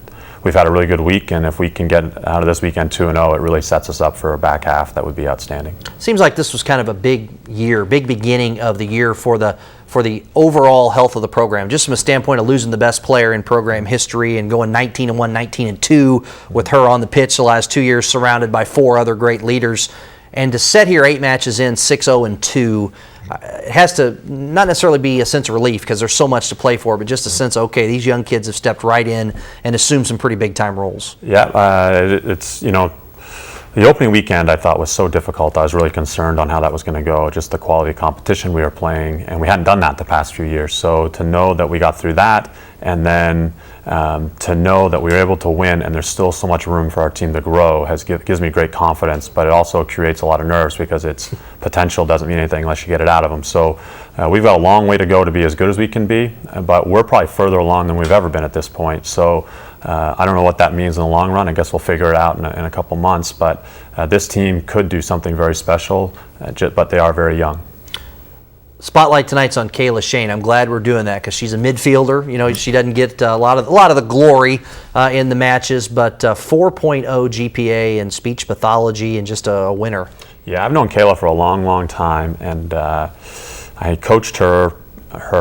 we've had a really good week, and if we can get out of this weekend 2-0, it really sets us up for a back half that would be outstanding. Seems like this was kind of a big year, big beginning of the year for the overall health of the program, just from a standpoint of losing the best player in program history and going 19-1, 19-2 with her on the pitch the last 2 years, surrounded by 4 other great leaders. And to sit here 8 matches in, 6-0-2, it has to not necessarily be a sense of relief because there's so much to play for, but just a sense of, okay, these young kids have stepped right in and assumed some pretty big-time roles. Yeah, the opening weekend I thought was so difficult. I was really concerned on how that was going to go, just the quality of competition we were playing, and we hadn't done that the past few years. So to know that we got through that, and then to know that we were able to win and there's still so much room for our team to grow gives me great confidence, but it also creates a lot of nerves because its potential doesn't mean anything unless you get it out of them. So we've got a long way to go to be as good as we can be, but we're probably further along than we've ever been at this point. So I don't know what that means in the long run. I guess we'll figure it out in a couple months, but this team could do something very special, but they are very young. Spotlight tonight's on Kayla Shain. I'm glad we're doing that because she's a midfielder. She doesn't get a lot of the glory in the matches, but 4.0 GPA in speech pathology and just a winner. Yeah, I've known Kayla for a long, long time, and I coached her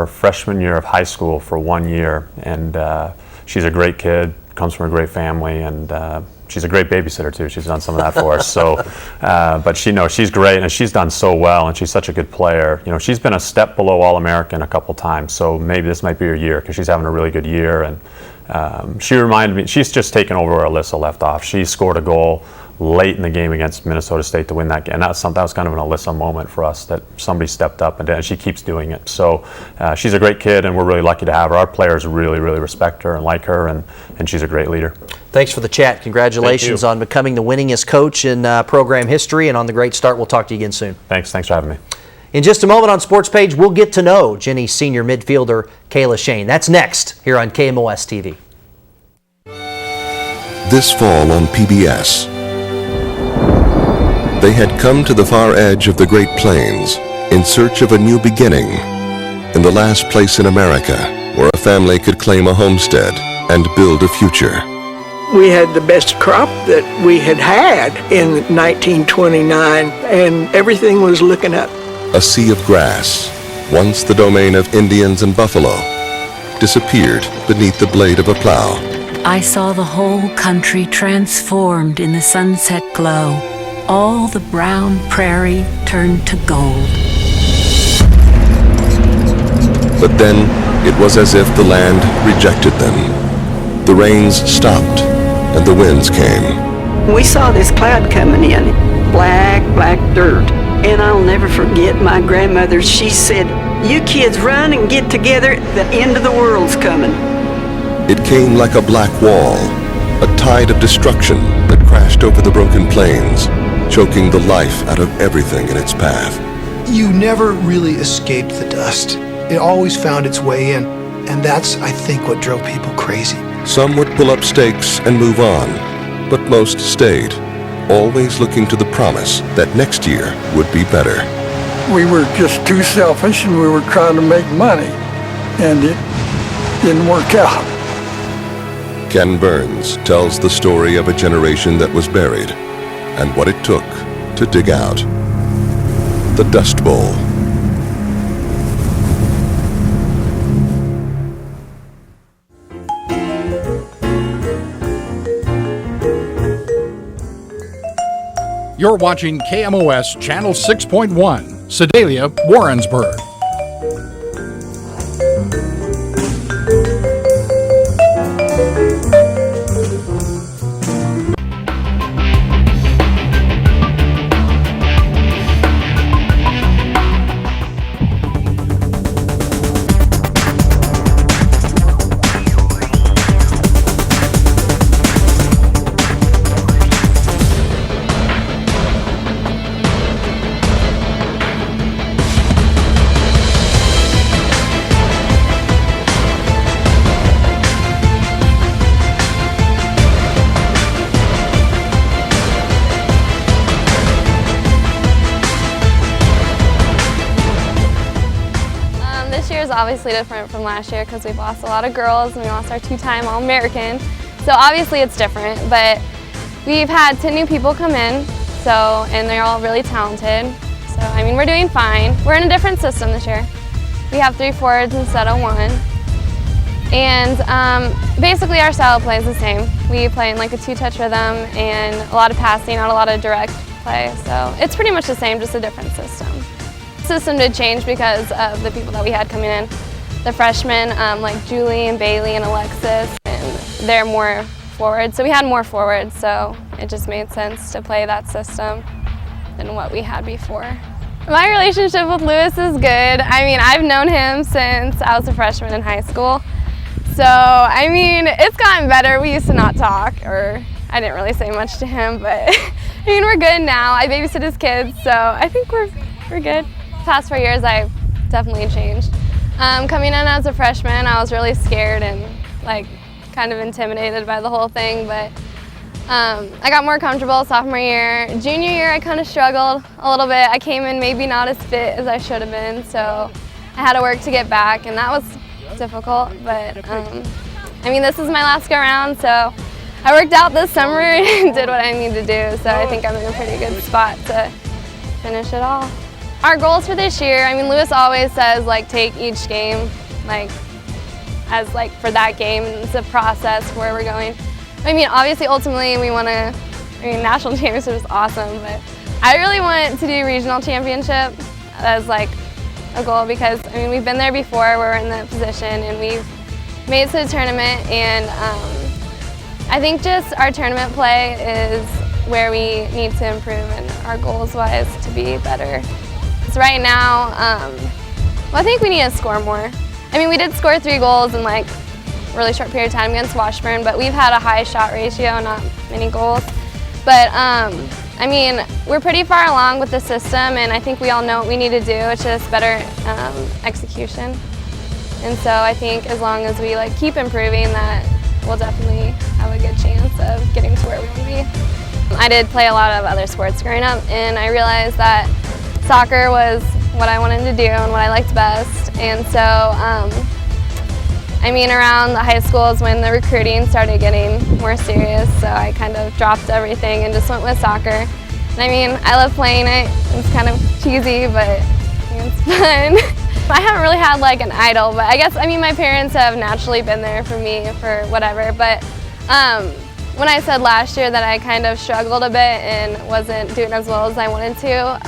freshman year of high school for 1 year, and she's a great kid, comes from a great family, and she's a great babysitter too. She's done some of that for us. So, but she's great, and she's done so well, and she's such a good player. She's been a step below All-American a couple times. So maybe this might be her year because she's having a really good year, and She reminded me, she's just taken over where Alyssa left off. She scored a goal late in the game against Minnesota State to win that game. And that was kind of an Alyssa moment for us, that somebody stepped up, and she keeps doing it. So she's a great kid, and we're really lucky to have her. Our players really, really respect her and like her, and she's a great leader. Thanks for the chat. Congratulations on becoming the winningest coach in program history and on the great start. We'll talk to you again soon. Thanks for having me. In just a moment on Sports Page, we'll get to know Jennies senior midfielder Kayla Shain. That's next here on KMOS-TV. This fall on PBS, they had come to the far edge of the Great Plains in search of a new beginning, in the last place in America where a family could claim a homestead and build a future. We had the best crop that we had had in 1929, and everything was looking up. A sea of grass, once the domain of Indians and buffalo, disappeared beneath the blade of a plow. I saw the whole country transformed in the sunset glow. All the brown prairie turned to gold. But then it was as if the land rejected them. The rains stopped and the winds came. We saw this cloud coming in, black dirt. And I'll never forget my grandmother. She said, "You kids run and get together, the end of the world's coming." It came like a black wall, a tide of destruction that crashed over the broken plains, choking the life out of everything in its path. You never really escaped the dust. It always found its way in, and that's, I think, what drove people crazy. Some would pull up stakes and move on, but most stayed, always looking to the promise that next year would be better. We were just too selfish, and we were trying to make money, and it didn't work out. Ken Burns tells the story of a generation that was buried and what it took to dig out. The Dust Bowl. You're watching KMOS Channel 6.1, Sedalia, Warrensburg. Obviously different from last year because we've lost a lot of girls and we lost our two-time All-American. So obviously it's different, but we've had 10 new people come in, and they're all really talented. So I mean, we're doing fine. We're in a different system this year. We have 3 forwards instead of 1. And basically our style of play is the same. We play in like a 2-touch rhythm and a lot of passing, not a lot of direct play. So it's pretty much the same, just a different system. System did change because of the people that we had coming in. The freshmen, like Julie and Bailey and Alexis, and they're more forward. So we had more forwards, so it just made sense to play that system than what we had before. My relationship with Lewis is good. I mean, I've known him since I was a freshman in high school. So, I mean, it's gotten better. We used to not talk, or I didn't really say much to him, but I mean, we're good now. I babysit his kids, so I think we're good. Past 4 years, I've definitely changed. Coming in as a freshman, I was really scared and like kind of intimidated by the whole thing, but I got more comfortable sophomore year. Junior year, I kind of struggled a little bit. I came in maybe not as fit as I should have been, so I had to work to get back, and that was difficult, but I mean, this is my last go around, so I worked out this summer and did what I needed to do, so I think I'm in a pretty good spot to finish it all. Our goals for this year, I mean, Lewis always says, like, take each game, like, as, like, for that game, and it's a process where we're going. I mean, obviously, ultimately, we want to, I mean, national championship is awesome, but I really want to do regional championship as, like, a goal because, I mean, we've been there before, we're in that position, and we've made it to the tournament, and I think just our tournament play is where we need to improve, and our goals wise to be better. So right now, well, I think we need to score more. I mean, we did score 3 goals in like a really short period of time against Washburn, but we've had a high shot ratio, not many goals. But I mean, we're pretty far along with the system, and I think we all know what we need to do. It's just better execution. And so I think as long as we like keep improving, that we'll definitely have a good chance of getting to where we want to be. I did play a lot of other sports growing up, and I realized that soccer was what I wanted to do and what I liked best. And so, I mean, around the high school is when the recruiting started getting more serious, so I kind of dropped everything and just went with soccer. And I mean, I love playing it. It's kind of cheesy, but it's fun. I haven't really had like an idol, but I guess, I mean, my parents have naturally been there for me for whatever. But when I said last year that I kind of struggled a bit and wasn't doing as well as I wanted to,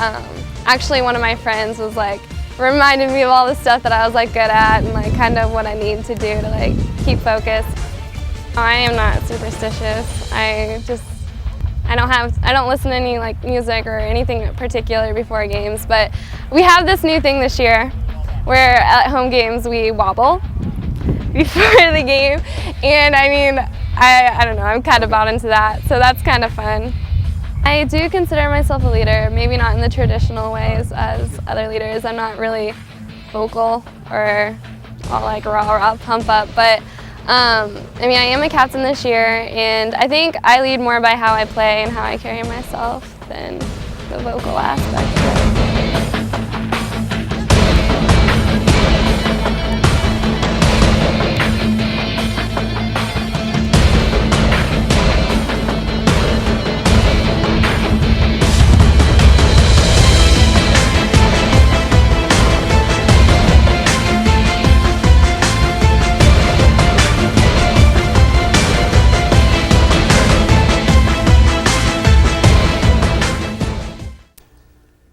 actually one of my friends was like, reminded me of all the stuff that I was like good at and like kind of what I need to do to like keep focused. I am not superstitious. I don't listen to any like music or anything particular before games, but we have this new thing this year where at home games we wobble before the game, and I mean, I don't know, I'm kind of bought into that, so that's kind of fun. I do consider myself a leader, maybe not in the traditional ways as other leaders. I'm not really vocal or all like rah-rah pump up, but I mean, I am a captain this year, and I think I lead more by how I play and how I carry myself than the vocal aspect of it.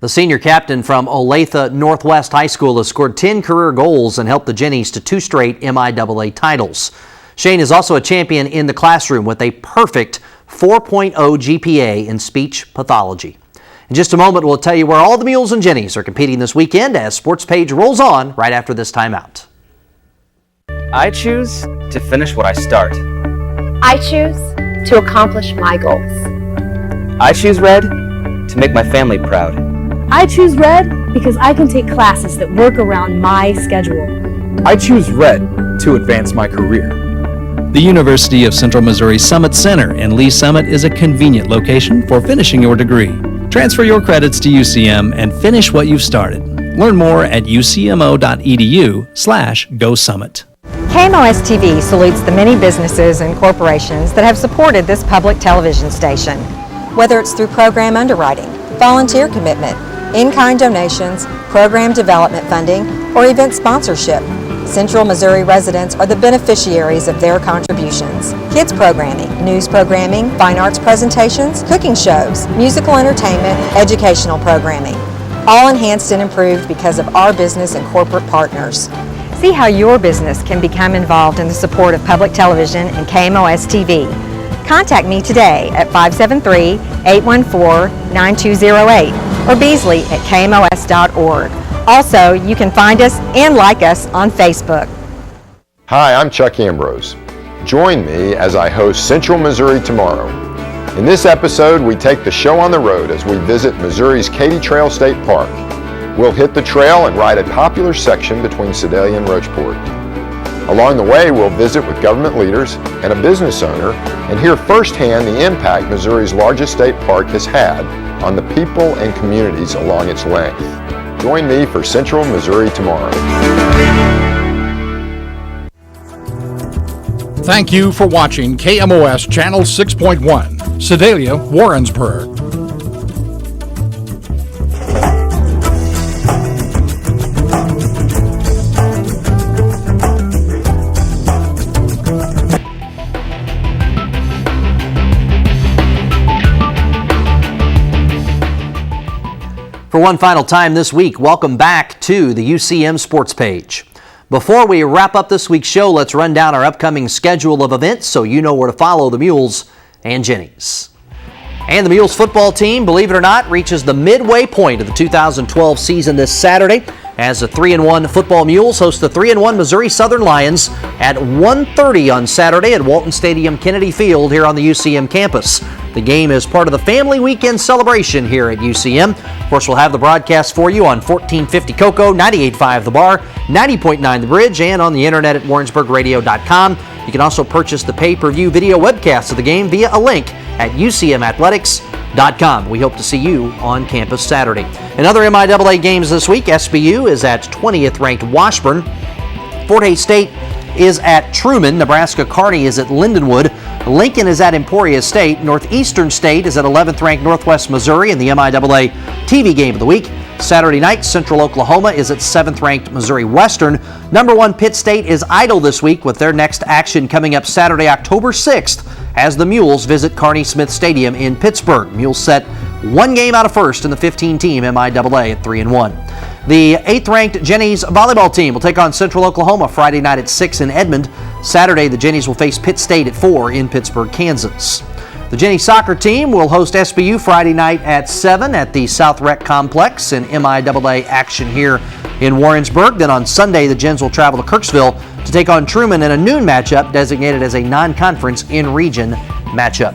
The senior captain from Olathe Northwest High School has scored 10 career goals and helped the Jennies to 2 straight MIAA titles. Shain is also a champion in the classroom with a perfect 4.0 GPA in speech pathology. In just a moment, we'll tell you where all the Mules and Jennies are competing this weekend as SportsPage rolls on right after this timeout. I choose to finish what I start. I choose to accomplish my goals. I choose red to make my family proud. I choose red because I can take classes that work around my schedule. I choose red to advance my career. The University of Central Missouri Summit Center in Lee Summit is a convenient location for finishing your degree. Transfer your credits to UCM and finish what you've started. Learn more at ucmo.edu/GoSummit. KMOS-TV salutes the many businesses and corporations that have supported this public television station. Whether it's through program underwriting, volunteer commitment, in-kind donations, program development funding, or event sponsorship, Central Missouri residents are the beneficiaries of their contributions. Kids programming, news programming, fine arts presentations, cooking shows, musical entertainment, educational programming. All enhanced and improved because of our business and corporate partners. See how your business can become involved in the support of public television and KMOS-TV. Contact me today at 573-814-9208 or Beasley at KMOS.org. Also, you can find us and like us on Facebook. Hi, I'm Chuck Ambrose. Join me as I host Central Missouri Tomorrow. In this episode, we take the show on the road as we visit Missouri's Katy Trail State Park. We'll hit the trail and ride a popular section between Sedalia and Rocheport. Along the way, we'll visit with government leaders and a business owner and hear firsthand the impact Missouri's largest state park has had on the people and communities along its length. Join me for Central Missouri Tomorrow. Thank you for watching KMOS Channel 6.1, Sedalia, Warrensburg. For one final time this week, welcome back to the UCM Sports Page. Before we wrap up this week's show, let's run down our upcoming schedule of events so you know where to follow the Mules and Jennies. And the Mules football team, believe it or not, reaches the midway point of the 2012 season this Saturday as the 3-1 football Mules host the 3-1 Missouri Southern Lions at 1:30 on Saturday at Walton Stadium Kennedy Field here on the UCM campus. The game is part of the family weekend celebration here at UCM. Of course, we'll have the broadcast for you on 1450 Cocoa, 98.5 The Bar, 90.9 The Bridge, and on the internet at warrensburgradio.com. You can also purchase the pay-per-view video webcast of the game via a link at ucmathletics.com. We hope to see you on campus Saturday. In other MIAA games this week, SBU is at 20th ranked Washburn. Fort Hays State is at Truman. Nebraska Kearney is at Lindenwood. Lincoln is at Emporia State. Northeastern State is at 11th ranked Northwest Missouri in the MIAA TV game of the week. Saturday night, Central Oklahoma is at 7th ranked Missouri Western. Number 1 Pitt State is idle this week with their next action coming up Saturday, October 6th as the Mules visit Kearney Smith Stadium in Pittsburgh. Mules set 1 game out of first in the 15-team MIAA at 3-1. The 8th-ranked Jennies volleyball team will take on Central Oklahoma Friday night at 6 in Edmond. Saturday, the Jennies will face Pitt State at 4 in Pittsburgh, Kansas. The Jennies soccer team will host SBU Friday night at 7 at the South Rec Complex in MIAA action here in Warrensburg. Then on Sunday, the Gens will travel to Kirksville to take on Truman in a noon matchup designated as a non-conference in-region matchup.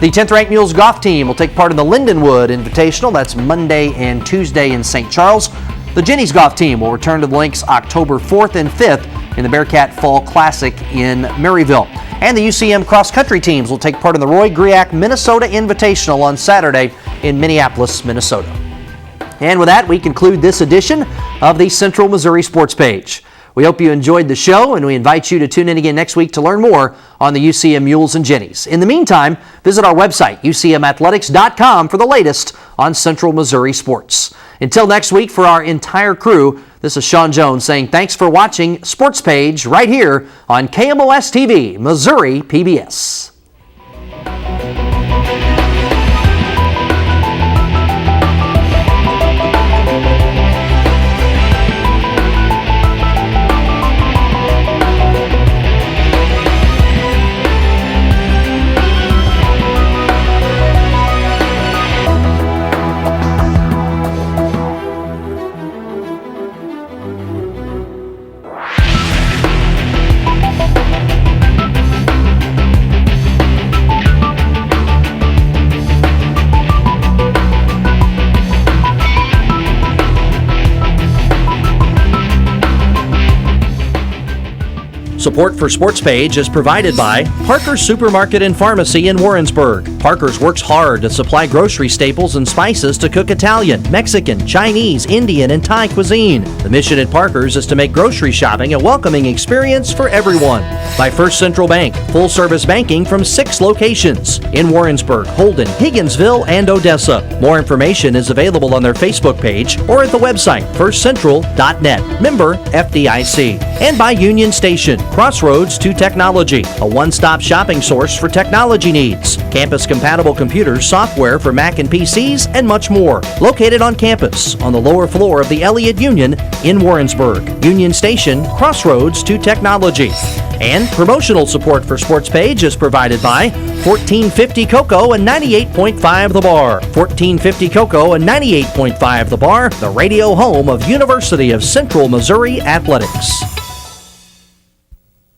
The 10th-ranked Mules golf team will take part in the Lindenwood Invitational. That's Monday and Tuesday in St. Charles. The Jennies golf team will return to the links October 4th and 5th in the Bearcat Fall Classic in Maryville. And the UCM cross-country teams will take part in the Roy Griak Minnesota Invitational on Saturday in Minneapolis, Minnesota. And with that, we conclude this edition of the Central Missouri Sports Page. We hope you enjoyed the show, and we invite you to tune in again next week to learn more on the UCM Mules and Jennies. In the meantime, visit our website, ucmathletics.com, for the latest on Central Missouri sports. Until next week, for our entire crew, this is Shawn Jones saying thanks for watching Sports Page right here on KMOS-TV, Missouri PBS. Support for Sports Page is provided by Parker's Supermarket and Pharmacy in Warrensburg. Parker's works hard to supply grocery staples and spices to cook Italian, Mexican, Chinese, Indian, and Thai cuisine. The mission at Parker's is to make grocery shopping a welcoming experience for everyone. By First Central Bank, full-service banking from 6 locations in Warrensburg, Holden, Higginsville, and Odessa. More information is available on their Facebook page or at the website firstcentral.net. Member FDIC. And by Union Station, Crossroads to Technology, a one-stop shopping source for technology needs. Campus-compatible computers, software for Mac and PCs, and much more. Located on campus on the lower floor of the Elliott Union in Warrensburg. Union Station, Crossroads to Technology. And promotional support for Sports Page is provided by 1450 Cocoa and 98.5 The Bar. 1450 Cocoa and 98.5 The Bar, the radio home of University of Central Missouri Athletics.